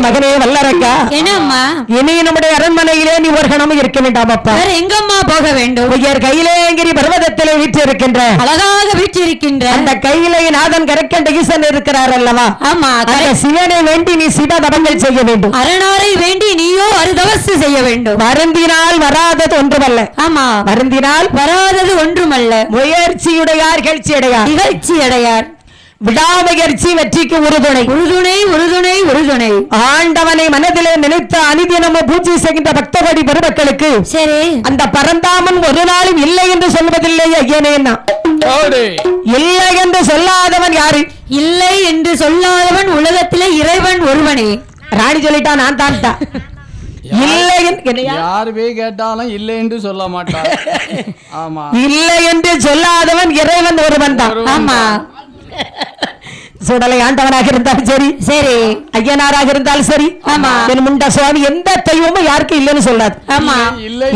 மகனே வல்லரக்கா, என்னம்மா இனி நம்முடைய அரண்மனையிலே நீ ஒரு கணமும் இருக்க வேண்டாமப்பா. எங்கம்மா போக வேண்டும்? உயர் கையிலேங்கிரி பர்வதத்திலே வீற்றிருக்கின்ற அழகாக வீற்றிருக்கின்ற அந்த கையிலே நாதன் கரக்கண்ட ஈசன் இருக்கிறார் அல்லவா? ஆமா. அந்த சிவனை வேண்டி நீ சிவ தவங்கள் செய்ய வேண்டும். அரணாரை வேண்டி நீயோ அருதவசு செய்ய வேண்டும். வருந்தினால் வராதது ஒன்றுமல்ல. ஆமா, வருந்தினால் வராதது ஒன்றுமல்ல. முயற்சியுடையார் நிகழ்ச்சியடையார், நிகழ்ச்சியடையார். விடாமுயற்சி வெற்றிக்கு உறுதுணை. உறுதுணை உறுதுணை உறுதுணை. ஆண்டவனை மனதிலே நினைத்த அனுதினமும் பூஜை செய்கின்ற பக்தவடி பெருமக்களுக்கு சரி அந்த பரந்தாமன் ஒரு நாளும் இல்லை என்று சொல்வதில்லை ஐயனேன்னா. இல்லை என்று சொல்லாதவன் யாரு? இல்லை என்று சொல்லாதவன் உலகத்திலே இறைவன் ஒருவனே. ராணி சொல்லிட்டா, நான் தான்டா. இல்லை யாரு போய் கேட்டாலும் இல்லை என்று சொல்ல மாட்டார். ஆமா, இல்லை என்று சொல்லாதவன் இறைவன் ஒருவன் தான். ஆமா, சுடலை ஆண்டவனாக இருந்தாலும் சரி, சரி ஐயனாராக இருந்தாலும் சரி, ஆமா, என் முண்ட சுவாமி எந்த தெய்வமும் யாருக்கும் இல்லைன்னு சொல்லாது. ஆமா,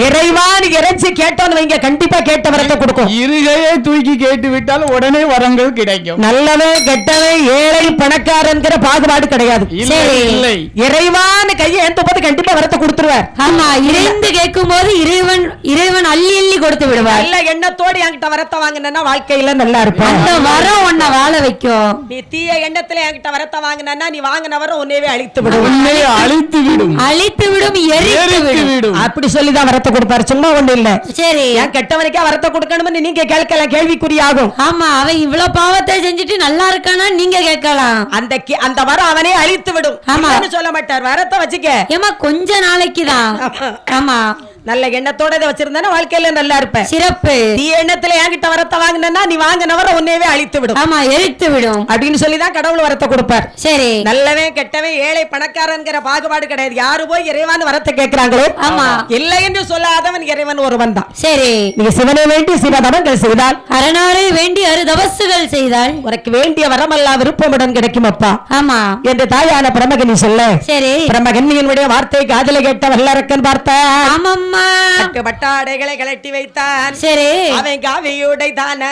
இறைவான் இறைச்சி கேட்டோன்னு வைங்க, கண்டிப்பா கேட்ட வரத்தை கொடுக்கும். இருகையை தூக்கி கேட்டு விட்டால் உடனே வரங்கள் கிடைக்கும். நல்லவன் கெட்டவன் ஏழை பணக்காரன்கிற பாகுபாடு கிடையாது. இல்லை, இறைவான் கையை ஏந்த போது கண்டிப்பா வரத்தை கொடுத்துருவார். ஆமா, இறைந்து கேட்கும் போது இறைவன் அள்ளி அள்ளி கொடுத்து விடுவார். நல்ல எண்ணத்தோடு என்கிட்ட வரத்தை வாங்கினா வாழ்க்கையில நல்லா இருப்பேன். அந்த வரம் உன்னை வாழ வைக்கும். நீ தீய எண்ணத்துல என்கிட்ட வரத்தை வாங்கினா நீ வாங்கினவரை உன்னையவே அழித்து விடும். அழித்து விடும், அழித்து விடும், எரித்து விடும். அப்படி சொல்லிதான் வரத்தை கொடுப்பாரு, சும்மா ஒண்ணு இல்ல. சரி, ஏன் கெட்டவனுக்கே வரத்தை கொடுக்கணும்னு நீங்க கேட்கலாம், கேள்விக்குறியாகும். ஆமா, அவன் இவ்வளவு பாவத்தை செஞ்சுட்டு நல்லா இருக்கானா நீங்க கேட்கலாம். அந்த வரம் அவனே அழித்து விடும். ஆமா, சொல்ல மாட்டார், வரத்தை வச்சுக்க. ஏமா கொஞ்ச நாளைக்குதான். ஆமா, நல்ல எண்ணத்தோட இதை வச்சிருந்தா வாழ்க்கையில நல்லா இருப்ப. சிறப்பு. நீ எண்ணத்துல என்கிட்ட வரத்தை வாங்கினா நீ வாங்கினவரை உன்னையவே அழித்து விடும். ஆமா, எரித்து விடும் அப்படின்னு சொல்லிதான் கடவுள் வரத்தை கொடுப்பார். சரி, நல்லவன் கெட்டவன் ஏழை பணக்காரன்கிற பாகுபாடு கிடையாது. யாரு போய் இறைவன் வரத்தை கேட்கிறாங்களோ, ஆமா, இல்லை என்று சொல்லாதவன் இறைவன் ஒருவன் தான். சரி, நீங்க சிவனை வேண்டி சிவதவங்கள் செய்தால், அரணாரை வேண்டி அருதவசுகள் செய்தால் உனக்கு வேண்டிய வரமெல்லாம் விருப்பமுடன் கிடைக்கும் அப்பா. ஆமா என்று தாயான பிரமகனி சொல்ல, சரி, பிரமகன்னியினுடைய வார்த்தை காதல கேட்ட வல்லரக்கன் பார்த்த, ஆமாம்மா, பட்டாடைகளை கலட்டி வைத்தான். சரி, அவன் காவியுடை தான்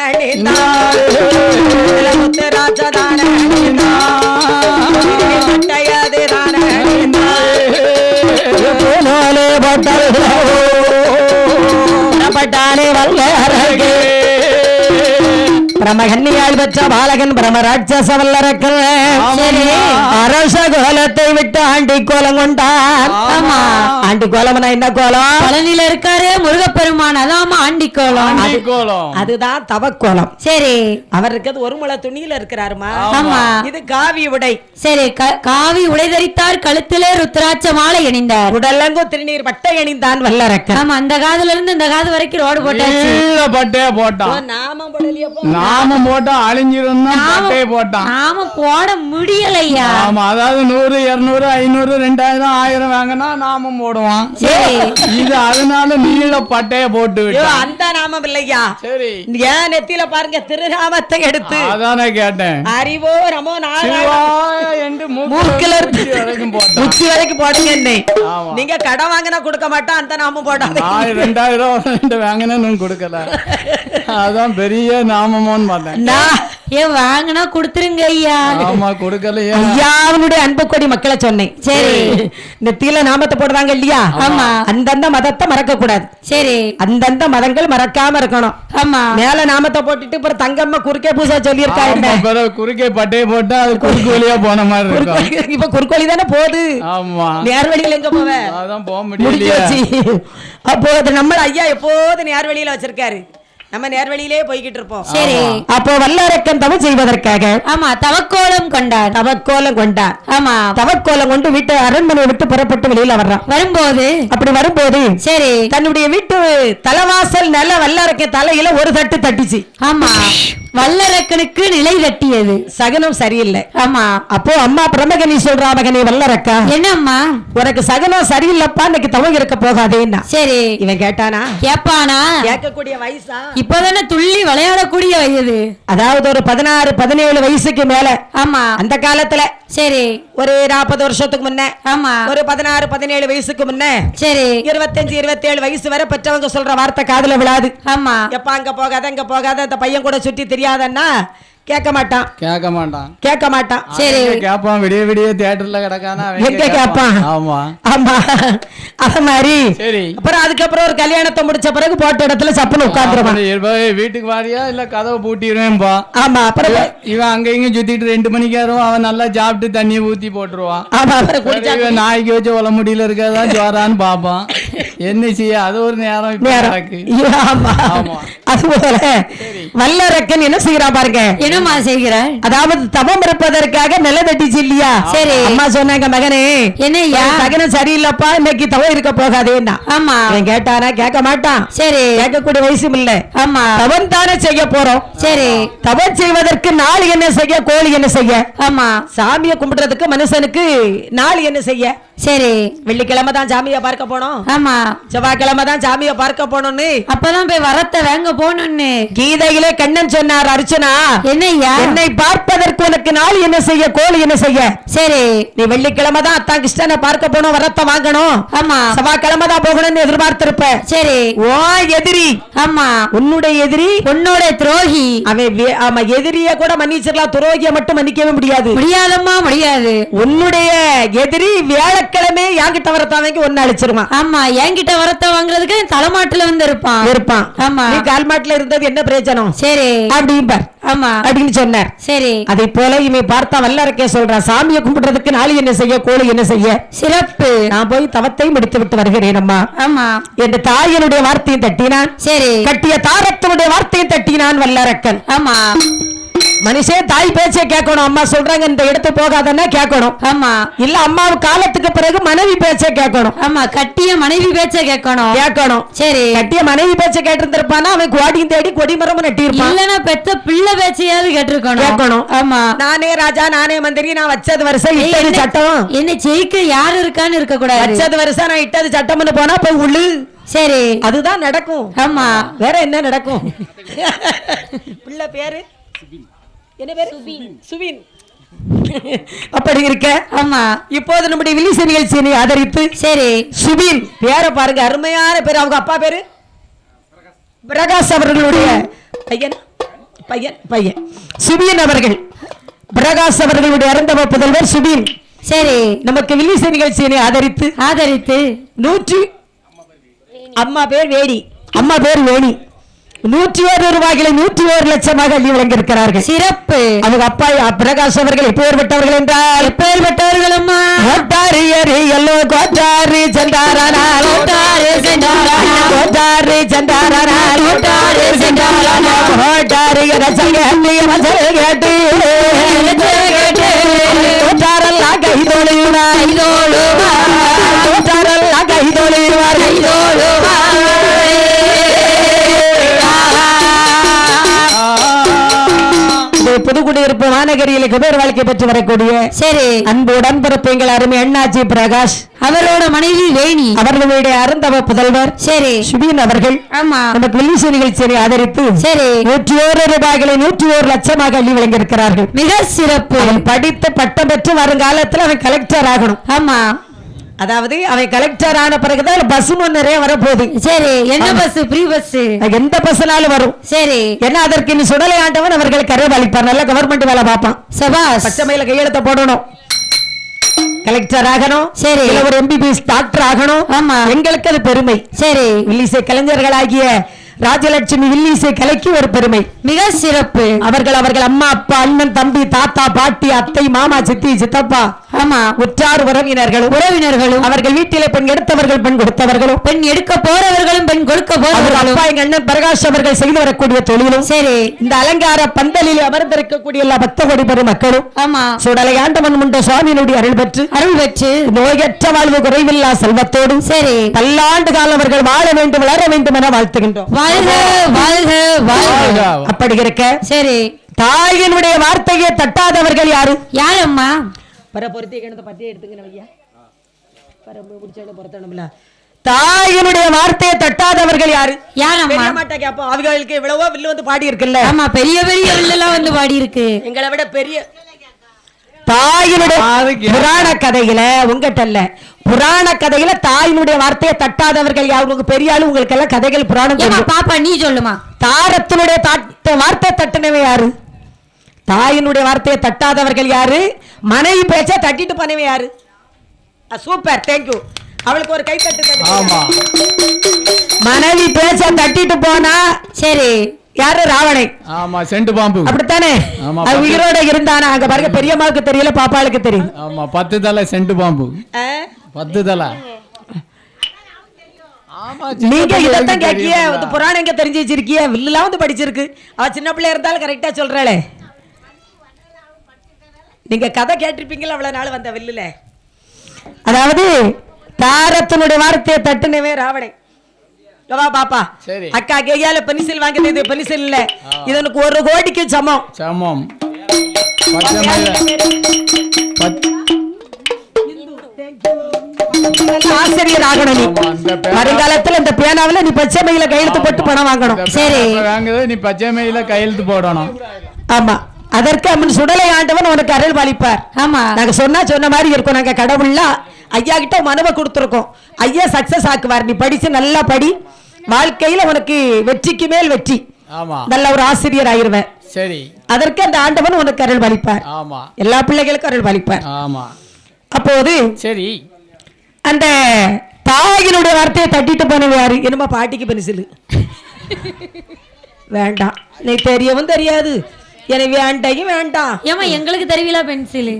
ராஜதான பட்டாலே வல்லரக்கே. பிரமகன்னியால் பெற்ற பாலகன் பிரமராட்சச வல்லரக்கன் அரச கோலத்தை விட்டு ஆண்டி கோலம் கொண்டான். ஆமா, ஆண்டி கோலம்னா என்ன கோலம்? பழனியில இருக்காரு முருகப்பெருமான், அதாம ஆண்டி கோலம். அதுதான் தவக்கோலம். சரி, அவர் இருக்கிறது ஒரு முளை துணியில இருக்கிறாருமா. ஆமா, இது காவி உடை. சரி, காவி உடை தரித்தார், கழுத்திலே ருத்ராட்ச மாலை அணிந்தார், உடலங்கும் திருநீர் பட்டை அணிந்தான் வல்லரக்கன். ஆமா, அந்த காதுல இருந்து இந்த காது வரைக்கும் ரோடு போட்டாச்சு. பட்டையா போட்டான், நாமம் போடலையே, நாமம் போட்டா அழிஞ்சிருந்தான், பட்டையை போட்டான். நாம போட முடியலையா? ஆமா, அதாவது 100, 200, 500, 2000, 1000 வாங்கினா நாமம் போடுவான். இது அதனால நீள பட்டைய போட்டு விட்டு அந்த நாமம் இல்லையா? சரி, ஏன் நெத்தியில பாருங்க திருநாமத்தை எடுத்து, அதானே கேட்டேன். அறிவோ ரமோ என்று மூக்கில உச்சி வரைக்கும் போடுங்க. நீங்க கடன் வாங்கினா கொடுக்க மாட்டோம், அந்த நாமம் போடாது. 2000 வாங்கினா கொடுக்கல, அதான் பெரிய நாமமோன்னு பார்த்தேன். ஏன் வாங்கினா கொடுத்துருங்க ஐயா. ஆமா, கொடுக்கலையா ஐயா? அவனுடைய அன்பு கொடி மக்களை சொன்னேன். சரி, இந்த தீல நாமத்தை போடுறாங்க இல்லையா? ஆமா, அந்தந்த மதத்தை மறக்க கூடாது. சரி, அந்தந்த மதங்கள் மறக்காம இருக்கணும். ஆமா, மேல நாமத்தை போட்டுட்டு அப்புறம் தங்கம்மா குறுக்கே பூசா சொல்லியிருக்காங்க, குறுக்கே பட்டையை போட்டா அது குறுக்கு வழியா போன மாதிரி இருக்கும். இப்ப குறுக்கோழி தானே போகுது. ஆமா, நேர் வழியில எங்க போவேன்? அதான் போக முடியல. அப்போ நம்ம ஐயா எப்போது நேர் வழியில வச்சிருக்காரு, நம்ம நேர்வழியிலே போய்கிட்டு இருப்போம். சரி, அப்போ வல்லரக்கன் தவம் செய்வதற்காக, ஆமா, தவக்கோலம் கொண்டார். தவக்கோலம் கொண்டார். ஆமா, தவக்கோலம் கொண்டு வீட்டு அரண்மனையை விட்டு புறப்பட்டு வெளியில வர்றான். வரும்போது சரி, தன்னுடைய வீட்டு தலைவாசல் நல்ல வல்லரக்கன் தலையில ஒரு தட்டு தட்டிச்சு. ஆமா, வல்லரக்கனுக்கு நிலை தட்டியது. சகனம் சரியில்லை. ஆமா, அப்போ அம்மா பிரமகனி சொல்றா, மகனே வல்லரக்கா, என்னம்மா உனக்கு சகனம் சரியில்லப்பா, இன்னைக்கு தவம் இருக்க போகாதேன்னா. சரி, இவன் கேட்டானா? கேப்பானா? கேட்கக்கூடிய வயசா? இப்பதானே துள்ளி விளையாடக்கூடிய வயது, அதாவது ஒரு 16, 17 வயசுக்கு மேல. ஆமா, அந்த காலத்துல சரி, ஒரு 40 வருஷத்துக்கு முன்ன, ஆமா, ஒரு 16, 17 வயசுக்கு முன்ன, சரி, 25, 27 வயசு வரை பெற்றவங்க சொல்ற வார்த்தை காதுல விழாது. ஆமா, எப்ப அங்க போகாத, அந்த பையன் கூட சுற்றி தெரியாதன்னா கேட்க மாட்டான் கேட்க மாட்டான் கேட்க மாட்டான். சரி கேட்பான். விடிய விடிய தியேட்டர்ல கிடக்கானா எங்க கேட்பான். ஆமா ஆமா அத மாதிரி. சரி அப்புறம் அதுக்கப்புறம் ஒரு கல்யாணத்தை முடிச்ச பிறகு போட்ட இடத்துல சப்புன்னு உட்கார்ந்துருவான். வீட்டுக்கு வாரியா இல்ல கதவை பூட்டிடுவேன்பா. ஆமா அப்புறம் இவன் அங்க இங்க சுத்திட்டு 2 மணிக்கு வருவான். அவன் நல்லா சாப்பிட்டு தண்ணியை ஊத்தி போட்டுருவான். ஆமா அப்புறம் குடிச்சா இவன் நாய்க்கு வச்சு உல முடியல இருக்கதான் ஜோரான்னு பாப்பான். என்ன செய்ய அது ஒரு நேரம் இப்ப நடக்கு. ஆமா ஆமா அதுபோல வல்லரக்கன் என்ன செய்யறா பாருங்க. என்னமா செய்கிறார்? அதாவது தவம் இருப்பதற்காக நில தட்டிச்சு இல்லையா. சரி அம்மா சொன்னாங்க மகனே என்னய்யா சகனம் சரியில்லப்பா இன்னைக்கு தவம் இருக்க போகாதேன்னா. ஆமா அவன் கேட்டானா கேட்க மாட்டான். சரி கேட்கக்கூடிய வயசும் இல்ல. ஆமா தவம் தானே செய்ய போறோம். சரி தவம் செய்வதற்கு நாள் என்ன செய்ய கோழி என்ன செய்ய. ஆமா சாமியை கும்பிடுறதுக்கு மனுஷனுக்கு நாள் என்ன செய்ய. சரி வெள்ளிக்கிழமை தான் சாமியை பார்க்க போனோம். ஆமா செவ்வாய்க்கிழமை தான் சாமியை பார்க்க போனோம்னு அப்பதான் போய் வரத்தை வாங்க போகணும்னு கீதையிலே கண்ணன் சொன்னார். அர்ச்சனா என்னய்யா என்னை பார்ப்பதற்கு உனக்கு நாள் என்ன செய்ய கோழி என்ன செய்ய. சரி நீ வெள்ளிக்கிழமை தான் அத்தான் கிருஷ்ணனை பார்க்க போனோம் வரத்தை வாங்கணும். ஆமா செவ்வாய்க்கிழமை தான் போகணும்னு எதிர்பார்த்திருப்ப. சரி ஓ எதிரி ஆமா உன்னுடைய எதிரி உன்னோட துரோகி அவன் ஆமா எதிரிய கூட மன்னிச்சிடலாம். துரோகிய மட்டும் மன்னிக்கவே முடியாது. முடியாதம்மா முடியாது. உன்னுடைய எதிரி வியாழக்கிழமை என்கிட்ட வரத்தை வாங்கி ஒன்னு அழிச்சிருவான். ஆமா என்கிட்ட வரத்தை வாங்குறதுக்கு தலைமாட்டுல வந்து இருப்பான். ஆமா நீ கால்மாட்டுல இருந்தது என்ன பிரயோஜனம். சரி அப்படிம்பார். ஆமா அப்படின்னு சொன்னார். சரி அதை போல இவன் பார்த்தா வல்லரக்கே சொல்றான் சாமியை கும்பிடுறதுக்கு நாளை என்ன செய்ய கோழி என்ன செய்ய. சிறப்பு நான் போய் தவத்தை முடித்து விட்டு வருகிறேன் அம்மா. ஆமா என்ற தாயினுடைய வார்த்தையை தட்டினான். சரி கட்டிய தாரத்தினுடைய வார்த்தையை தட்டினான் வல்லரக்கன். ஆமா மனுஷன் தாய் பேச்சை கேட்கணும். அம்மா சொல்றாங்க இந்த இடத்து போகாதன்னா கேட்கணும். ஆமா இல்ல அம்மாவு காலத்துக்கு பிறகு மனைவி பேச்சை கேட்கணும். ஆமா கட்டிய மனைவி பேச்ச கேட்கணும். சரி கட்டிய மனைவி பேச்சை கேட்டிருந்திருப்பானா அவன் கோடியும் தேடி கொடிமரமும் நட்டிருப்பான். இல்லனா பெத்த பிள்ளை பேச்சையாவது கேட்டிருக்கணும். ஆமா நானே ராஜா நானே மந்திரி நான் வச்சது வருஷம் இட்டது சட்டம் என்ன ஜெயிக்க யாரு இருக்கான்னு இருக்க கூடாது. வச்சது வருஷம் நான் இட்டது சட்டம்னு போனா போய் உள்ளு. சரி அதுதான் நடக்கும். ஆமா வேற என்ன நடக்கும். பிள்ளை பேரு என்ன பேரு சுபின். அப்படி இருக்க ஆமா இப்போது நம்முடைய வில்லிச நிகழ்ச்சியை ஆதரித்து சரி சுபின் பேரை பாருங்க அருமையான பேர். அவங்க அப்பா பேரு பிரகாஷ் அவர்களுடைய பையன் பையன் பையன் சுபின் அவர்கள். பிரகாஷ் அவர்களுடைய அருந்தவ புதல்வர் சுபின். சரி நமக்கு வில்லிச நிகழ்ச்சியை ஆதரித்து 100 அம்மா பேர் வேணி. அம்மா பேர் வேணி 101 ரூபாய்களை 101 லட்சமாக அள்ளி வழங்கியிருக்கிறார்கள். சிறப்பு. அவங்க அப்பா பிரகாஷ் அவர்கள் எப்பேற்பட்டவர்கள் என்றால் எப்பேற்பட்டவர்கள் அம்மா கோட்டாரி எல்லோ கோட்டாரி சென்றாரானா கோட்டாரி சென்றாரானா கோட்டாரி சென்றாரானா கோட்டாரி சென்றாரானா கோட்டாரி ரசங்க அள்ளி மசல் கேட்டு கோட்டாரெல்லாம் கைதோளுவா கோட்டாரெல்லாம் கைதோளுவா புதுக்குடியிருப்பு மாநகரியில் குபேர் வாழ்க்கை பெற்று வரக்கூடிய சரி அன்பு உடன்பிறப்பு எங்கள் அருமை அண்ணாச்சி பிரகாஷ் அவரோட மனைவி வேணி அவர்களுடைய அருந்தவ புதல்வர் சரி சுபின் அவர்கள் ஆமா நமக்கு வில்லிச நிகழ்ச்சியை ஆதரித்து சரி 101 ரூபாய்களை 101 லட்சமாக அள்ளி வழங்கியிருக்கிறார்கள். மிக சிறப்பு. படித்து பட்டம் பெற்று வருங்காலத்தில் அவன் கலெக்டர் ஆகணும். ஆமா அதாவது அவன் கலெக்டர் ஆன பிறகுதான் பஸ் நிறைய வரப்போகுது. சரி என்ன பஸ் ஃப்ரீ பஸ் எந்த பஸ்னாலும் வரும். சரி ஏன்னா அதற்கு இன்னும் சுடலை ஆண்டவன் அவர்கள் கருவ அளிப்பார். நல்ல கவர்மெண்ட் வேலை பார்ப்பான். சபாஸ் பச்சைமையில கையெழுத்த போடணும். கலெக்டர் ஆகணும். சரி ஒரு MBBS டாக்டர் ஆகணும். ஆமா எங்களுக்கு அது பெருமை. சரி வில்லிசை கலைஞர்களாகிய ராஜலட்சுமி வில்லிசை கலைக்கு ஒரு பெருமை. மிக சிறப்பு. அவர்கள் அம்மா அப்பா அண்ணன் தம்பி தாத்தா பாட்டி அத்தை மாமா சித்தி சித்தப்பா ஆமா உற்றார் உறவினர்களும் அவர்கள் வீட்டிலே பெண் எடுத்தவர்கள் பெண் கொடுத்தவர்களும் பெண் எடுக்க போறவர்களும் பெண் கொடுக்க போறவர்களும் அப்பா எங்க அண்ணன் பிரகாஷ் அவர்கள் செய்து வரக்கூடிய தொழிலும் சரி இந்த அலங்கார பந்தலில் அமர்ந்திருக்கக்கூடிய எல்லா பக்த கோடி பெரும் மக்களும் ஆமா சுடலை ஆண்டவன் முண்ட சுவாமியினுடைய அருள் பெற்று நோயற்ற வாழ்வு குறைவில்லா செல்வத்தோடு சரி பல்லாண்டு காலம் அவர்கள் வாழ வேண்டும் வளர வேண்டும் என வாழ்த்துகின்றோம். வாழ்க வாழ்க வாழ்க. அப்படி இருக்க சரி தாயினுடைய வார்த்தையை தட்டாதவர்கள் யாரம்மா தாயினுடைய வார்த்தையை தட்டாதவர்கள் அவர்களுக்கு இவ்வளவோ வில்லு வந்து பாடி இருக்குல்ல. ஆமா பெரிய பெரிய வில்லெல்லாம் வந்து பாடி இருக்கு. எங்களை விட பெரிய தாயினுடைய புராண கதையில உங்ககிட்ட புராண கதையில தாயினுடைய வார்த்தையை தட்டாதவர்கள் யாரு பெரிய ஆளு. உங்களுக்கு எல்லாம் கதைகள் புராணம் பாப்பா நீ சொல்லுமா. தாரத்தினுடைய வார்த்தை தட்டினவை யாரு. தாயினுடைய வார்த்தையை தட்டாதவர்கள் யாரு? மனைவி பேச்ச தட்டிட்டு போனவன் யாரு? Super, thank you. அவளுக்கு ஒரு கை தட்டு. ஆமா, மனைவி பேச்ச தட்டிட்டு போனா சரி யாரு? ராவணை. ஆமா, செண்டு பாம்பு. அப்படித்தானே? ஆமா, அது உயிரோட இருந்தானா? அங்க பாருங்க, பெரியம்மாவுக்கு தெரியல, பாப்பாளுக்கு தெரியும். ஆமா, 10 தலை செண்டு பாம்பு. 10 தலை. ஆமா, நீங்க இதத்தான் கேக்கிய புராணம் எங்க தெரிஞ்சு வச்சிருக்கிய? வில்லுலாம் வந்து படிச்சிருக்கு. அவ சின்ன பிள்ளையா இருந்தாலும் கரெக்டா சொல்றாளே. நீங்க கதை கேட்டிருப்பீங்களா அவ்வளவு நாள் வந்த வில்லுல? அதாவது தாரத்தினுடைய வார்த்தையை தட்டுனவே ராவணை. பாப்பா சரி, அக்கா கையால பென்சில் வாங்கினது. இது பென்சில் இல்ல, இது உனக்கு 1 கோடிக்கு சமம். சமம். ஆசிரியர் ஆகணும் நீ. வருங்காலத்துல இந்த பேனாவில நீ பச்சை மையில கையெழுத்து போட்டு பணம் வாங்கணும். சரி, நீ பச்சை மையில கையெழுத்து போடணும். ஆமா, அதற்கு அவன் சுடலை ஆண்டவன் உனக்கு அருள் பாலிப்பார். ஆமா, நாங்க சொன்ன மாதிரி இருக்கும். நாங்க கடவுள்ல ஐயா கிட்ட மனுவை கொடுத்துருக்கோம். ஐயா சக்சஸ் ஆக்குவார். நீ படிச்சு நல்லா படி, வாழ்க்கையில உனக்கு வெற்றிக்கு மேல் வெற்றி. ஆமா, நல்ல ஒரு ஆசிரியர் ஆயிருவேன். சரி, அதற்கு அந்த ஆண்டவன் உனக்கு அருள் பாலிப்பார். ஆமா, எல்லா பிள்ளைகளுக்கும் அருள் பாலிப்பார். ஆமா, அப்போது சரி, அந்த தாயினுடைய வார்த்தையை தட்டிட்டு போனவன் யாரு? என்னமா பாட்டிக்கு பென்சில் வேண்டாம், நீ தெரியவும் தெரியாது, எனவே வேண்டையும் வேண்டாம். ஏமா எங்களுக்கு தெரியல பென்சில்.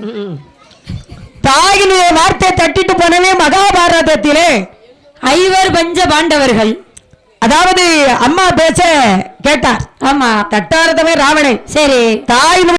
தாயினுடைய வார்த்தையை தட்டிட்டு போனவே மகாபாரதத்திலே 5 பஞ்ச பாண்டவர்கள், அதாவது அம்மா பேச்ச கேட்டார். ஆமா, தட்டாரதவே ராவணை. சரி, தாயினுடைய